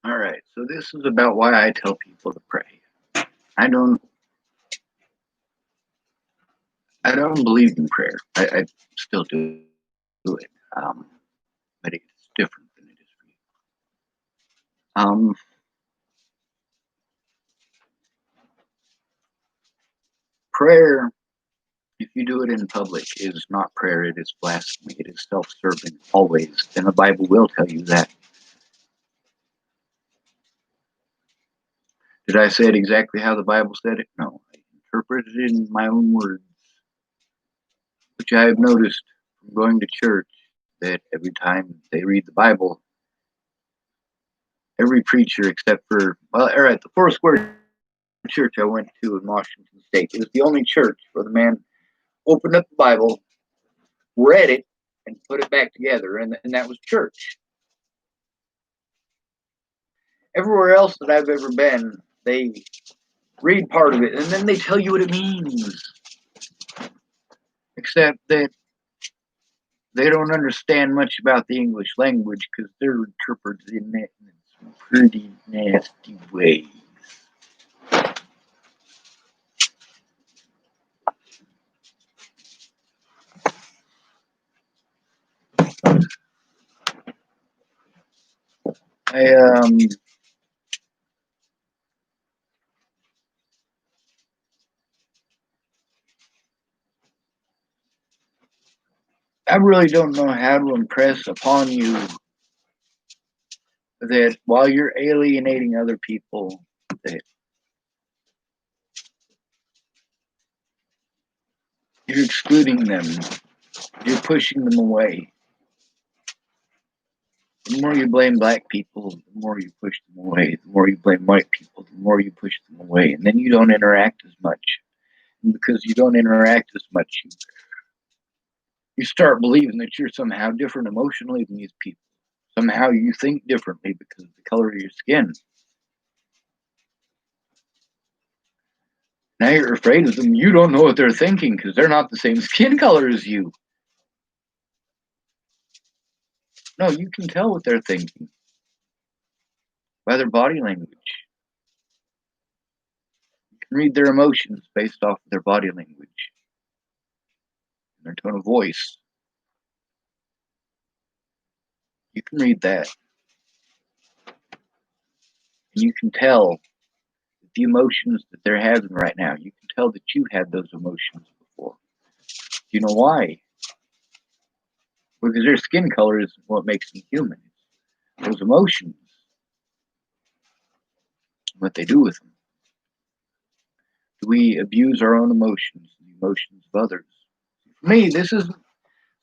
All right, so this is about why I tell people to pray. I don't, I don't believe in prayer. I still do it, but it's different than it is for you. Prayer, if you do it in public, is not prayer. It is blasphemy. It is self-serving always, and the Bible will tell you that. Did I say it exactly how the Bible said it? No, I interpreted it in my own words, which I have noticed from going to church that every time they read the Bible, every preacher except for, well, all right, the Foursquare church I went to in Washington State, it was the only church where the man opened up the Bible, read it, and put it back together, and that was church. Everywhere else that I've ever been, they read part of it and then they tell you what it means, except that they don't understand much about the English language because they're interpreting it in some pretty nasty ways. I I really don't know how to impress upon you that while you're alienating other people, that you're excluding them, you're pushing them away. The more you blame black people, the more you push them away. The more you blame white people, the more you push them away. And then you don't interact as much. And because you don't interact as much, you start believing that you're somehow different emotionally than these people. Somehow you think differently because of the color of your skin. Now you're afraid of them. You don't know what they're thinking because they're not the same skin color as you. No, you can tell what they're thinking by their body language. You can read their emotions based off of their body language and their tone of voice. You can read that. And you can tell the emotions that they're having right now. You can tell that you had those emotions before. Do you know why? Because their skin color is what makes them human. Those emotions, what they do with them. Do we abuse our own emotions, the emotions of others? For me, this is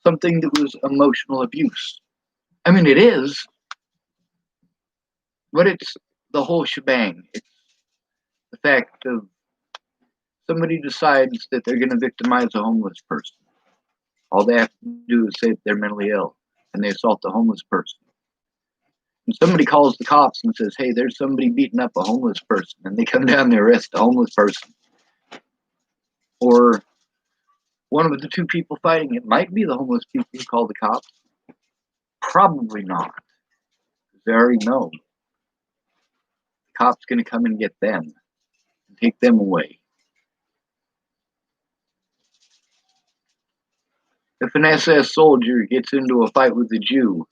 something that was emotional abuse. I mean, it is, but it's the whole shebang. It's the fact of somebody decides that they're going to victimize a homeless person. All they have to do is say that they're mentally ill, and they assault the homeless person. And somebody calls the cops and says, "Hey, there's somebody beating up a homeless person," and they come down and they arrest the homeless person. Or one of the two people fighting it might be the homeless people who call the cops. Probably not. They already know the cop's going to come and get them and take them away. If an SS soldier gets into a fight with a Jew,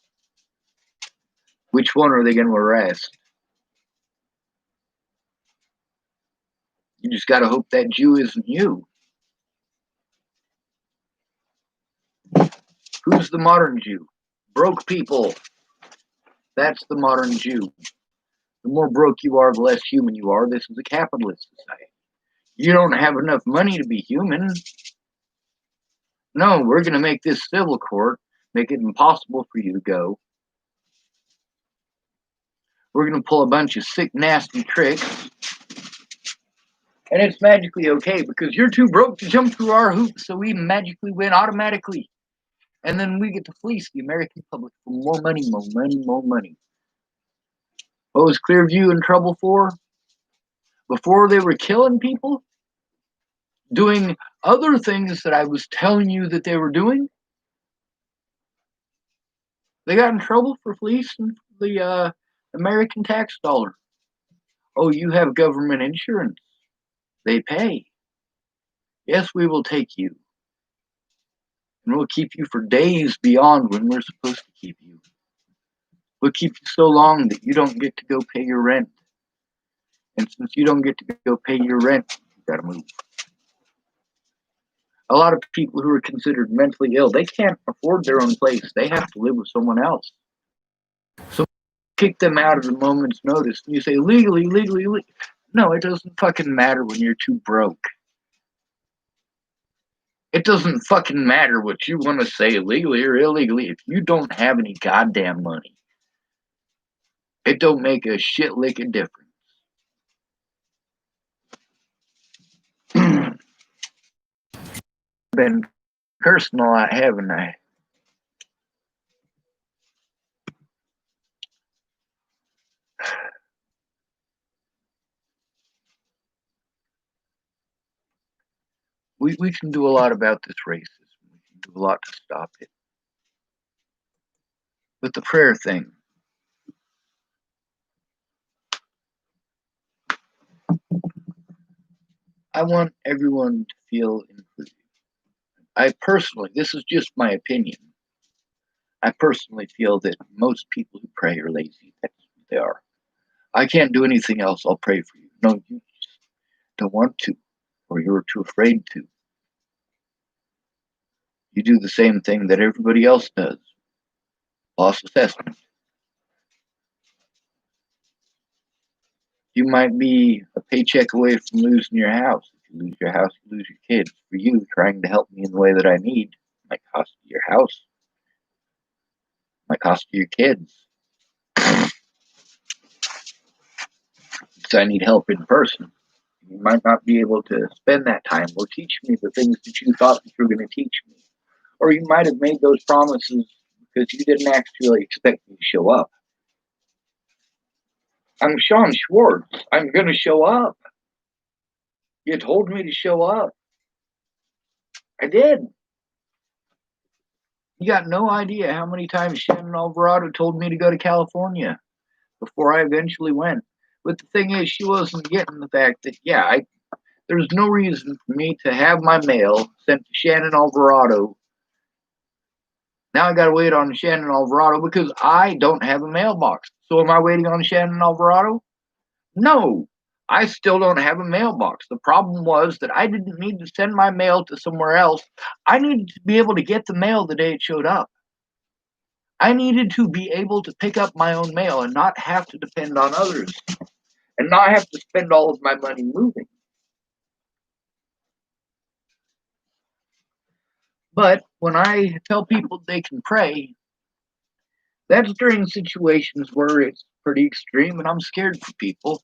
which one are they going to arrest? You just got to hope that Jew isn't you. Who's the modern Jew? Broke people. That's the modern Jew. The more broke you are, the less human you are. This is a capitalist society. You don't have enough money to be human. No, we're going to make this civil court, make it impossible for you to go. We're going to pull a bunch of sick, nasty tricks. And it's magically okay because you're too broke to jump through our hoops, so we magically win automatically. And then we get to fleece the American public for more money, more money, more money. What was Clearview in trouble for? Before they were killing people? Doing other things that I was telling you that they were doing? They got in trouble for fleecing the American tax dollar. Oh, you have government insurance. They pay. Yes, we will take you. And we'll keep you for days beyond when we're supposed to keep you. We'll keep you so long that you don't get to go pay your rent. And since you don't get to go pay your rent, you gotta move. A lot of people who are considered mentally ill, they can't afford their own place. They have to live with someone else. So kick them out at a moment's notice. And you say, legally, legally, legally. No, it doesn't fucking matter when you're too broke. It doesn't fucking matter what you want to say legally or illegally if you don't have any goddamn money. It don't make a shit lick of difference. Been cursing a lot, haven't I? We can do a lot about this racism. We can do a lot to stop it. With the prayer thing, I want everyone to feel included. I personally, this is just my opinion, I personally feel that most people who pray are lazy. That's what they are. I can't do anything else. I'll pray for you. No, you just don't want to, or you're too afraid to. You do the same thing that everybody else does. Loss assessment. You might be a paycheck away from losing your house. If you lose your house, you lose your kids. For you, trying to help me in the way that I need might cost you your house, might cost you your kids. So I need help in person. You might not be able to spend that time or teach me the things that you thought that you were going to teach me. Or you might have made those promises because you didn't actually expect me to show up. I'm Sean Schwartz. I'm going to show up. You told me to show up. I did. You got no idea how many times Shannon Alvarado told me to go to California before I eventually went. But the thing is, she wasn't getting the fact that, there's no reason for me to have my mail sent to Shannon Alvarado. Now I got to wait on Shannon Alvarado because I don't have a mailbox. So am I waiting on Shannon Alvarado? No, I still don't have a mailbox. The problem was that I didn't need to send my mail to somewhere else. I needed to be able to get the mail the day it showed up. I needed to be able to pick up my own mail and not have to depend on others and not have to spend all of my money moving. But when I tell people they can pray, that's during situations where it's pretty extreme and I'm scared for people.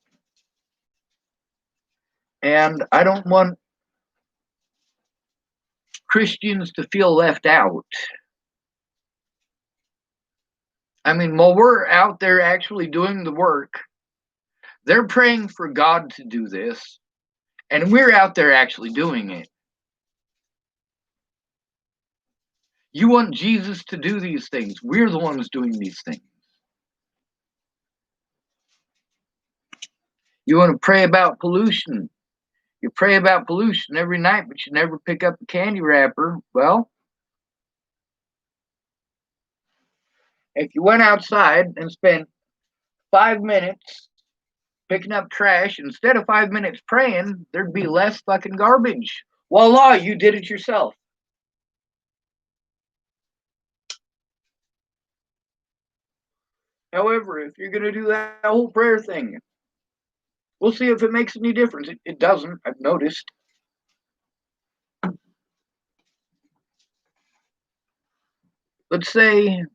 And I don't want Christians to feel left out. I mean, while we're out there actually doing the work, they're praying for God to do this, and we're out there actually doing it. You want Jesus to do these things. We're the ones doing these things. You want to pray about pollution. You pray about pollution every night, but you never pick up a candy wrapper. Well, if you went outside and spent 5 minutes picking up trash instead of 5 minutes praying, there'd be less fucking garbage. Voila, you did it yourself. However, if you're going to do that whole prayer thing, we'll see if it makes any difference. It doesn't, I've noticed. Let's say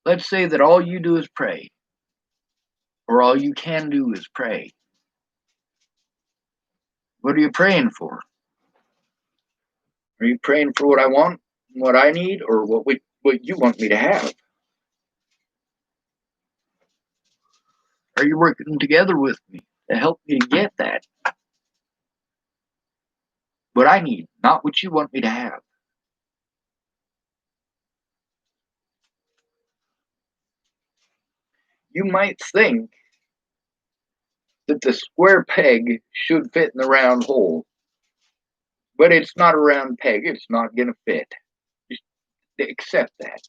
that all you do is pray, or all you can do is pray. What are you praying for? Are you praying for what I want, what I need, or what you want me to have? Are you working together with me to help me to get that? What I need, not what you want me to have. You might think that the square peg should fit in the round hole, but it's not a round peg. It's not going to fit. Just accept that.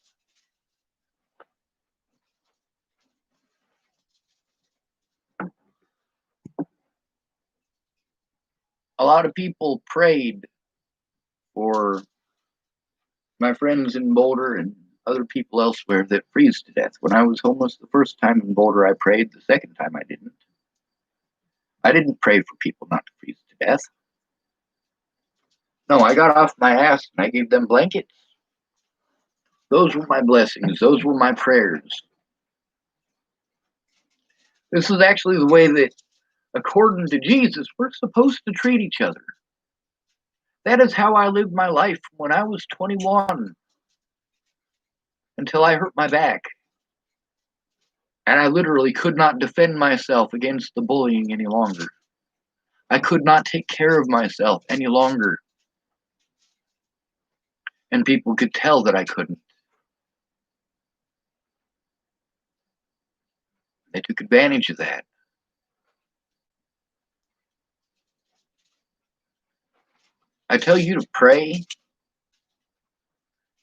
A lot of people prayed for my friends in Boulder and other people elsewhere that freeze to death. When I was homeless the first time in Boulder, I prayed. The second time, I didn't. I didn't pray for people not to freeze to death. No, I got off my ass and I gave them blankets. Those were my blessings. Those were my prayers. This is actually the way that, according to Jesus, we're supposed to treat each other. That is how I lived my life when I was 21 until I hurt my back. And I literally could not defend myself against the bullying any longer. I could not take care of myself any longer. And people could tell that I couldn't. They took advantage of that. I tell you to pray,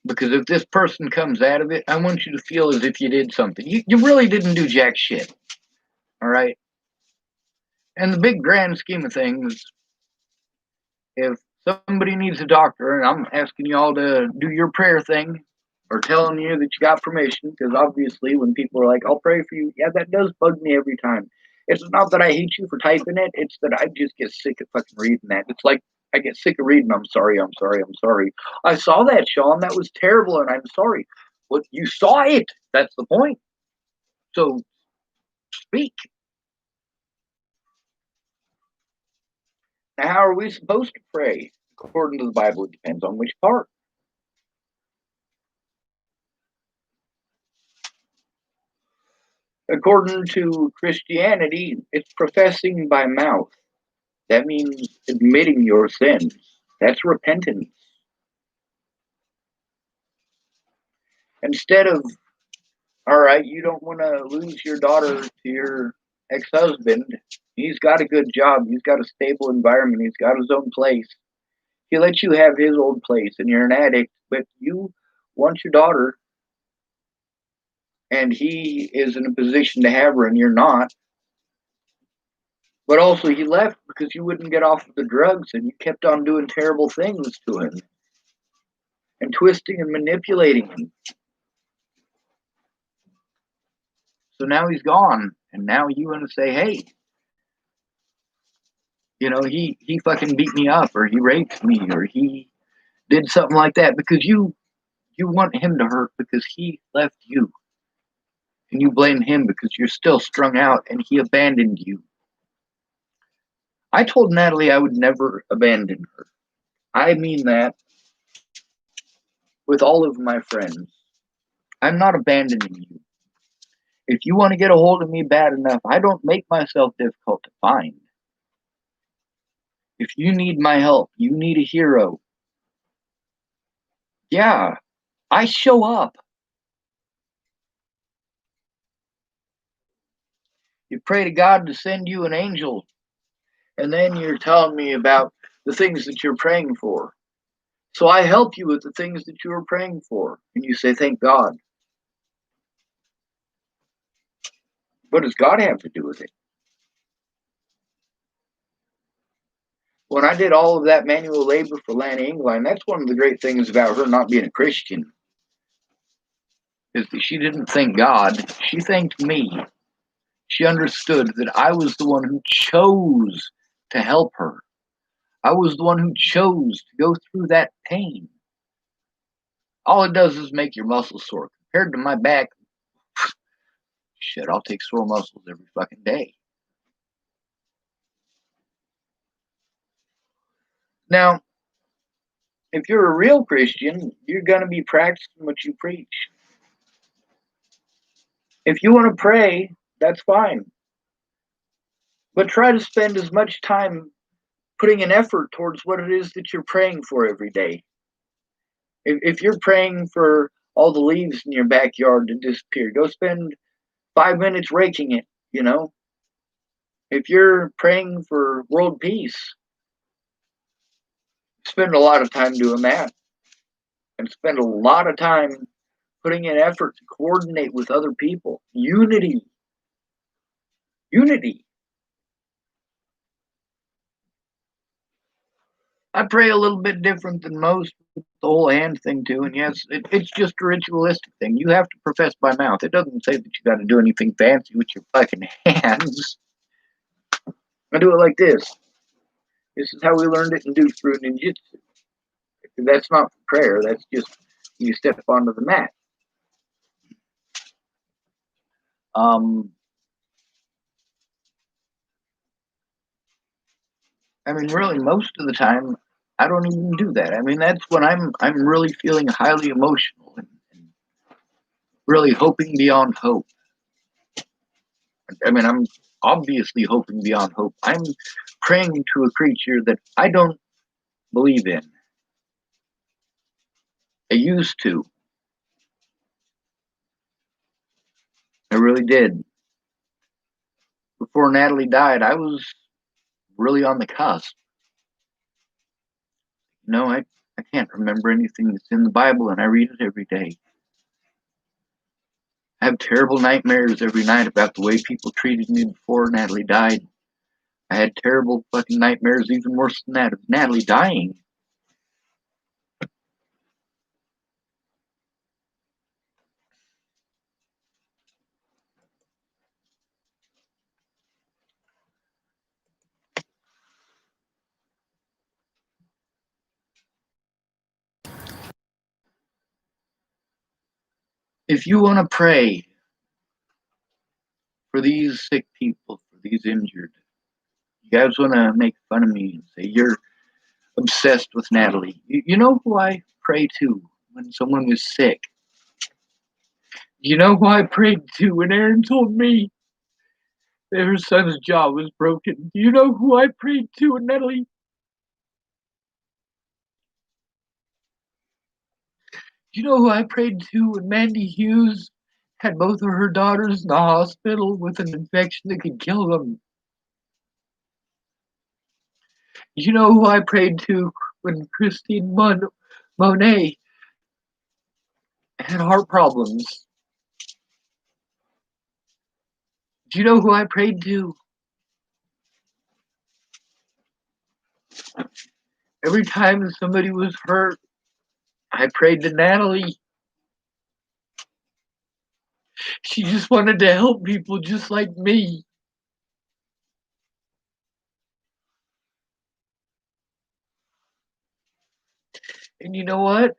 because if this person comes out of it, I want you to feel as if you did something. You really didn't do jack shit. All right? And the big grand scheme of things, if somebody needs a doctor and I'm asking y'all to do your prayer thing or telling you that you got permission, because obviously when people are like, I'll pray for you, yeah, that does bug me every time. It's not that I hate you for typing it, it's that I just get sick of fucking reading that. It's like I get sick of reading, I'm sorry, I'm sorry, I'm sorry. I saw that, Sean. That was terrible, and I'm sorry. Well, you saw it. That's the point. So speak. Now, how are we supposed to pray? According to the Bible, it depends on which part. According to Christianity, it's professing by mouth. That means admitting your sins. That's repentance. Instead of, all right, you don't want to lose your daughter to your ex husband. He's got a good job. He's got a stable environment. He's got his own place. He lets you have his old place and you're an addict, but you want your daughter and he is in a position to have her and you're not. But also, he left because you wouldn't get off of the drugs and you kept on doing terrible things to him and twisting and manipulating him. So now he's gone, and now you want to say, hey, you know, he fucking beat me up, or he raped me, or he did something like that, because you want him to hurt because he left you. And you blame him because you're still strung out and he abandoned you. I told Natalie I would never abandon her. I mean that with all of my friends. I'm not abandoning you. If you want to get a hold of me bad enough, I don't make myself difficult to find. If you need my help, you need a hero. Yeah, I show up. You pray to God to send you an angel, and then you're telling me about the things that you're praying for. So I help you with the things that you are praying for, and you say, thank God. What does God have to do with it? When I did all of that manual labor for Lanny Engline, that's one of the great things about her not being a Christian, is that she didn't thank God. She thanked me. She understood that I was the one who chose to help her. I was the one who chose to go through that pain. All it does is make your muscles sore. Compared to my back, shit, I'll take sore muscles every fucking day. Now, if you're a real Christian, you're going to be practicing what you preach. If you want to pray, that's fine. But try to spend as much time putting an effort towards what it is that you're praying for every day. If you're praying for all the leaves in your backyard to disappear, go spend 5 minutes raking it, you know? If you're praying for world peace, spend a lot of time doing that and spend a lot of time putting in effort to coordinate with other people. Unity. Unity. I pray a little bit different than most with the whole hand thing too. And yes, it's just a ritualistic thing. You have to profess by mouth. It doesn't say that you got to do anything fancy with your fucking hands. I do it like this. This is how we learned it in Dusuru Ninjutsu. That's not prayer. That's just you step onto the mat. I mean, really, most of the time, I don't even do that. I mean, that's when I'm really feeling highly emotional and really hoping beyond hope. I mean, I'm obviously hoping beyond hope. I'm praying to a creature that I don't believe in. I used to. I really did. Before Natalie died, I was really on the cusp. No, I can't remember anything that's in the Bible, and I read it every day. I have terrible nightmares every night about the way people treated me before Natalie died. I had terrible fucking nightmares, even worse than that, of Natalie dying. If you want to pray for these sick people, for these injured, you guys want to make fun of me and say you're obsessed with Natalie. You know who I pray to when someone was sick? You know who I prayed to when Aaron told me that her son's jaw was broken? Do you know who I prayed to when Natalie? Do you know who I prayed to when Mandy Hughes had both of her daughters in the hospital with an infection that could kill them? You know who I prayed to when Christine Monet had heart problems? Do you know who I prayed to? Every time somebody was hurt, I prayed to Natalie. She just wanted to help people just like me. And you know what?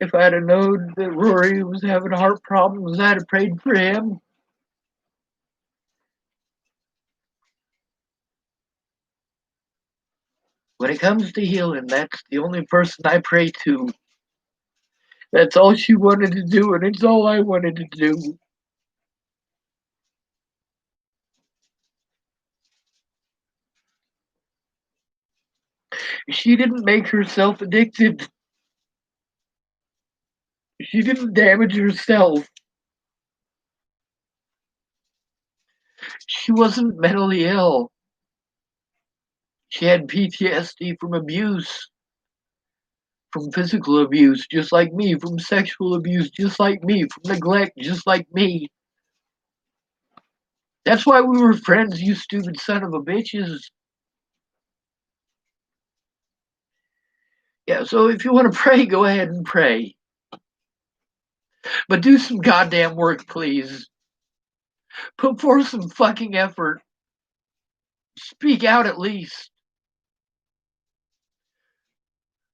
If I'd have known that Rory was having heart problems, I'd have prayed for him. When it comes to healing, that's the only person I pray to. That's all she wanted to do, and it's all I wanted to do. She didn't make herself addicted. She didn't damage herself. She wasn't mentally ill. She had PTSD from abuse, from physical abuse, just like me, from sexual abuse, just like me, from neglect, just like me. That's why we were friends, you stupid son of a bitches. Yeah, so if you want to pray, go ahead and pray. But do some goddamn work, please. Put forth some fucking effort. Speak out at least.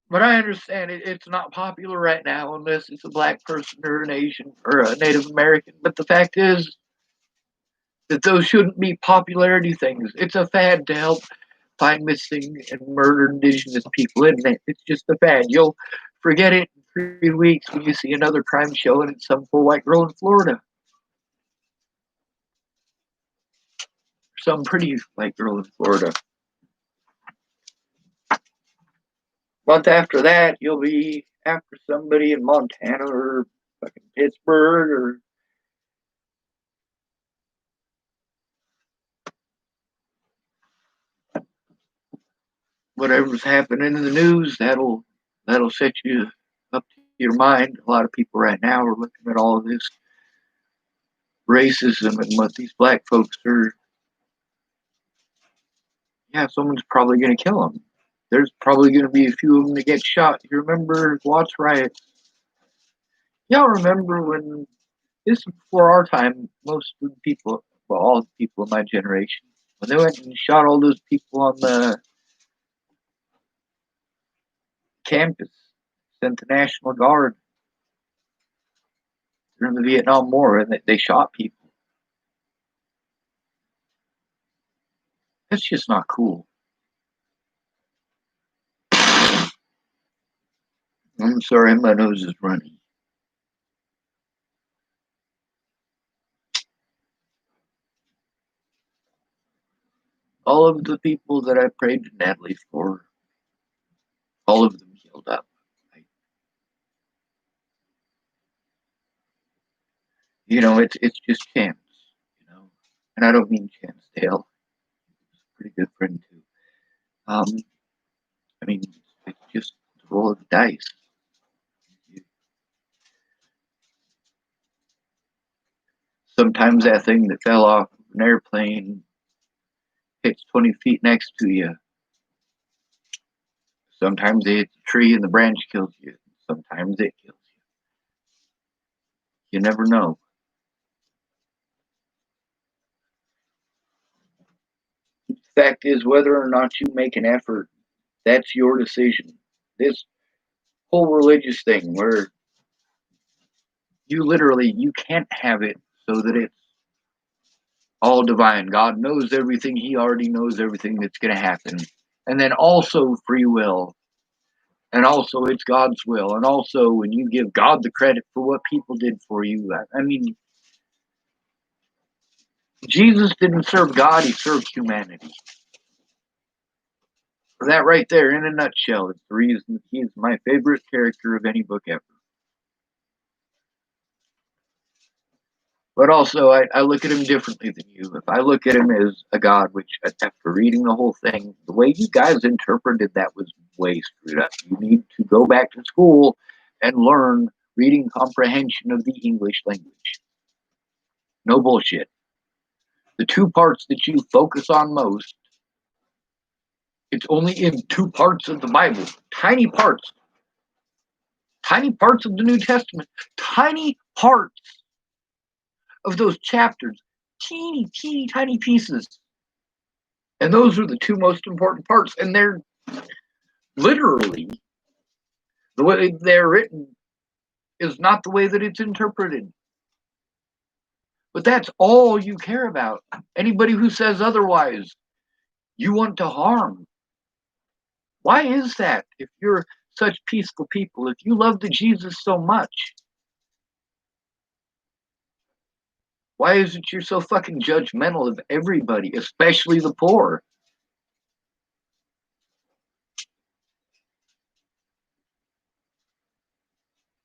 But I understand it's not popular right now unless it's a black person or an Asian or a Native American. But the fact is that those shouldn't be popularity things. It's a fad to help find missing and murdered indigenous people, isn't it? It's just a fad. You'll forget it in 3 weeks when you see another crime show and it's some poor white girl in Florida. Some pretty white girl in Florida. Month after that, you'll be after somebody in Montana or fucking Pittsburgh or whatever's happening in the news, that'll set you up to your mind. A lot of people right now are looking at all of this racism and what these black folks are. Yeah, someone's probably going to kill them. There's probably going to be a few of them that get shot. You remember Watts riots? Y'all remember when this is before our time? Most of the people, well, all the people in my generation, when they went and shot all those people on the campus, sent the National Guard during the Vietnam War, and they shot people. That's just not cool. I'm sorry, my nose is running. All of the people that I prayed to Natalie for, all of them healed up. You know, it's just chance, you know, and I don't mean Chance Dale. He's a pretty good friend too. I mean, it's just the roll of the dice. Sometimes that thing that fell off an airplane hits 20 feet next to you. Sometimes it hits a tree and the branch kills you. Sometimes it kills you. You never know. The fact is, whether or not you make an effort, that's your decision. This whole religious thing where you can't have it so that it's all divine. God knows everything. He already knows everything that's going to happen. And then also free will. And also it's God's will. And also when you give God the credit for what people did for you. I mean, Jesus didn't serve God. He served humanity. That right there, in a nutshell, is the reason he's my favorite character of any book ever. But also, I look at him differently than you. If I look at him as a god, which after reading the whole thing, the way you guys interpreted that was way screwed up. You need to go back to school and learn reading comprehension of the English language. No bullshit. The two parts that you focus on most, it's only in two parts of the Bible. Tiny parts of the New Testament, tiny parts of those chapters, teeny, teeny, tiny pieces. And those are the two most important parts. And they're literally, the way they're written is not the way that it's interpreted. But that's all you care about. Anybody who says otherwise, you want to harm. Why is that? If you're such peaceful people, if you love the Jesus so much, why is it you're so fucking judgmental of everybody, especially the poor?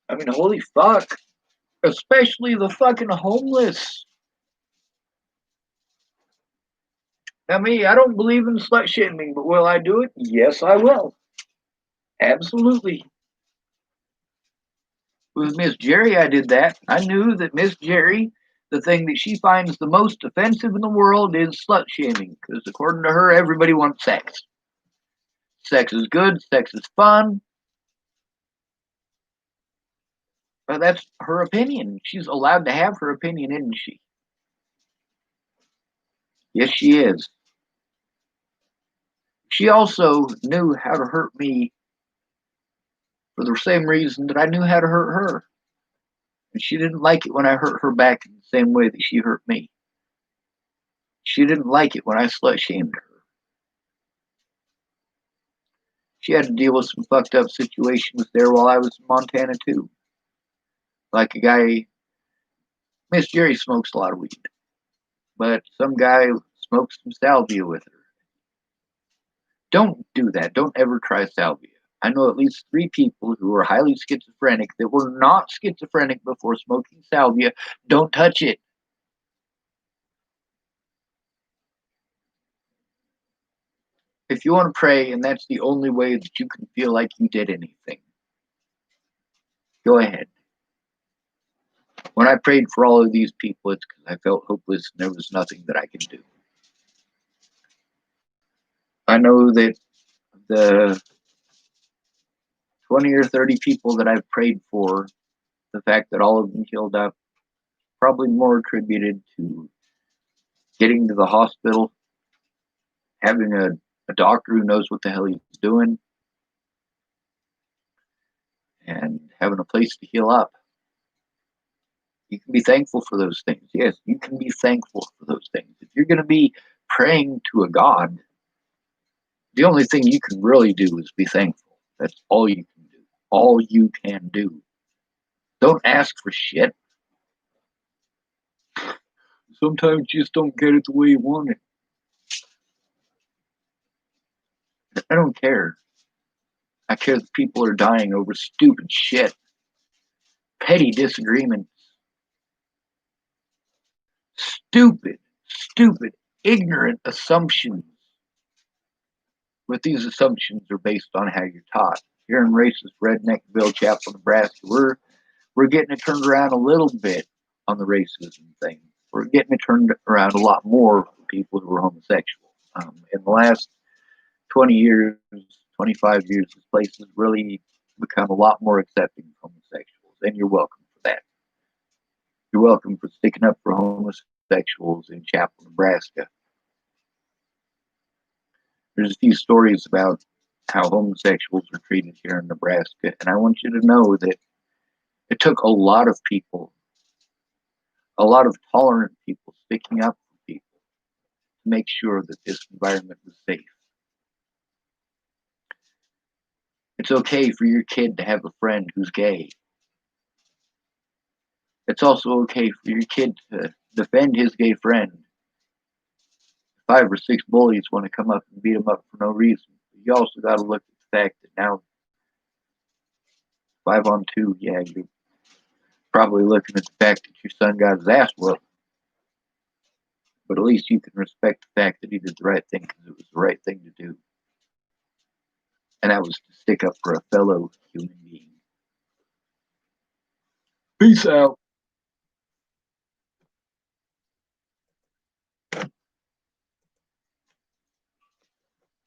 I mean, holy fuck. Especially the fucking homeless. Now, me, I don't believe in slut shaming, but will I do it? Yes, I will. Absolutely. With Miss Jerry, I did that. I knew that Miss Jerry, the thing that she finds the most offensive in the world is slut shaming, because according to her, everybody wants sex. Sex is good, sex is fun. But that's her opinion. She's allowed to have her opinion, isn't she? Yes, she is. She also knew how to hurt me for the same reason that I knew how to hurt her. And she didn't like it when I hurt her back in the same way that she hurt me. She didn't like it when I slut shamed her. She had to deal with some fucked up situations there while I was in Montana too. Like a guy, Miss Jerry smokes a lot of weed, but some guy smokes some salvia with her. Don't do that. Don't ever try salvia. I know at least 3 people who are highly schizophrenic that were not schizophrenic before smoking salvia. Don't touch it. If you want to pray and that's the only way that you can feel like you did anything, go ahead. When I prayed for all of these people, it's because I felt hopeless and there was nothing that I could do. I know that the 20 or 30 people that I've prayed for, the fact that all of them healed up, probably more attributed to getting to the hospital, having a doctor who knows what the hell he's doing, and having a place to heal up. You can be thankful for those things. Yes, you can be thankful for those things. If you're going to be praying to a God, the only thing you can really do is be thankful. That's all you can do. All you can do. Don't ask for shit. Sometimes you just don't get it the way you want it. I don't care. I care that people are dying over stupid shit. Petty disagreements. Stupid, ignorant assumptions. But these assumptions are based on how you're taught. Here in racist Redneckville, Chapel, Nebraska, we're getting it turned around a little bit on the racism thing. We're getting it turned around a lot more for people who are homosexual. In the last 20 years, 25 years, this place has really become a lot more accepting of homosexuals, and you're welcome for that. You're welcome for sticking up for homosexuals in Chapel, Nebraska. There's a few stories about how homosexuals are treated here in Nebraska, and I want you to know that it took a lot of people, a lot of tolerant people sticking up for people to make sure that this environment was safe. It's okay for your kid to have a friend who's gay. It's also okay for your kid to defend his gay friend. 5 or 6 bullies want to come up and beat him up for no reason. You also got to look at the fact that now 5-on-2, yeah, you're probably looking at the fact that your son got his ass whooped. But at least you can respect the fact that he did the right thing because it was the right thing to do. And that was to stick up for a fellow human being. Peace out.